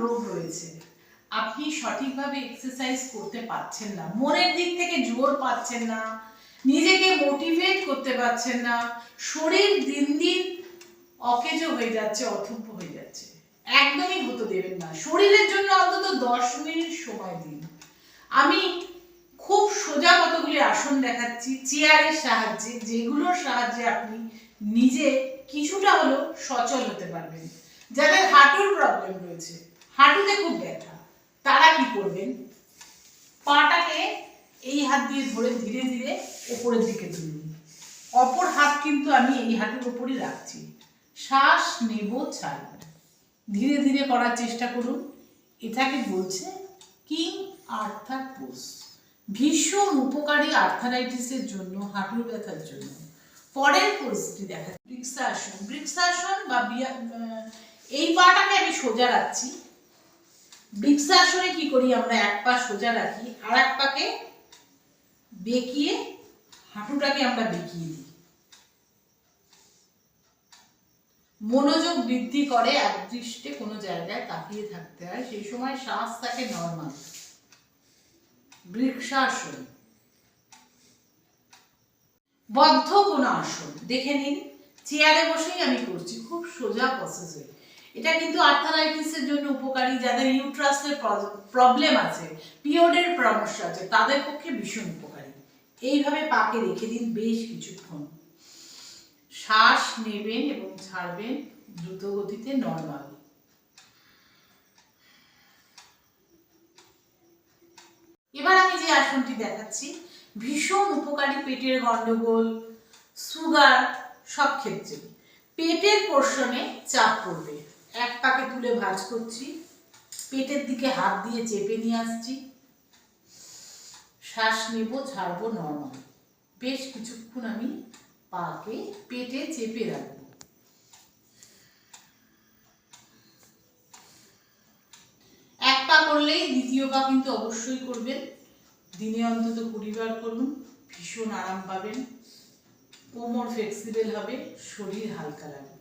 রোগ রয়েছে, আপনি সঠিকভাবে এক্সারসাইজ করতে পারছেন না, মনের দিক থেকে জোর পাচ্ছেন না, নিজেকে মোটিভেট করতে পারছেন না, শরীর দিন দিন অকেজো হয়ে যাচ্ছে, অথব্য হয়ে যাচ্ছে, একদমই হতে দেবেন না। শরীরের জন্য অন্তত 10 মিনিট সময় দিন। আমি খুব সোজা কতগুলি আসন দেখাচ্ছি চেয়ারের সাহায্যে, যেগুলোর সাহায্যে আপনি নিজে কিছুটা হলেও সচল হতে পারবেন। যাদের হাঁটুর প্রবলেম রয়েছে, হাঁটুতে খুব ব্যথা, তারা কি করবেন, পাটাকে এই হাত দিয়ে ধরে ধীরে ধীরে উপরের দিকে তুলুন, অপর হাত কিন্তু আমি এই হাঁটুর উপরই রাখছি, শ্বাস নেব ছাড়ব, ধীরে ধীরে করার চেষ্টা করুন। এটাকে বলছে কিং আর্থার পোজ, ভীষণ উপকারী আর্থারাইটিসের জন্য, হাঁটুর ব্যথার জন্য। পরের পোজটি দেখা, বৃক্ষাসন। বৃক্ষাসন বা এই পাটাকে আমি সোজা রাখছি। বৃক্ষাসনে কি করি আমরা, এক পা সোজা রাখি, আর এক পাকে বেঁকিয়ে, হাঁটুটাকে আমরা বেঁকিয়ে দিই। মনোযোগ বৃদ্ধি করে, একদৃষ্টে কোনো জায়গায় তাকিয়ে থাকতে হয়, সেই সময় শ্বাস থাকে নর্মাল। বৃক্ষাসন। বদ্ধ কোন আসন দেখে নিন, চেয়ারে বসেই আমি করছি, খুব সোজা প্রসেসে। এটা কিন্তু আর্থারাইটিসের জন্য উপকারী, যাদের ইউট্রাসের প্রবলেম আছে, পিরিয়ডের সমস্যা আছে, তাদের পক্ষে ভীষণ উপকারী। এইভাবে পাকে রেখে দিন বেশ কিছুক্ষণ, শ্বাস নেবেন এবং ছাড়বেন দ্রুত গতিতে, নর্মাল। এবার আমি যে আসনটি দেখাচ্ছি ভীষণ উপকারী পেটের গন্ডগোল, সুগার, সব ক্ষেত্রে। পেটের পোর্শনে চাপ পড়বে, এক পাকে তুলে ভাঁজ করছি, পেটের দিকে হাত দিয়ে চেপে নিয়ে আসছি, শ্বাস নেব ছাড়বো, নর্মাল। বেশ কিছুক্ষণ আমি পাকে পেটে চেপে রাখবো। এক পা করলেই দ্বিতীয় পা কিন্তু অবশ্যই করবেন, দিনে অন্তত 20 বার করুন, ভীষণ আরাম পাবেন, কোমর ফ্লেক্সিবল হবে, শরীর হালকা লাগবে।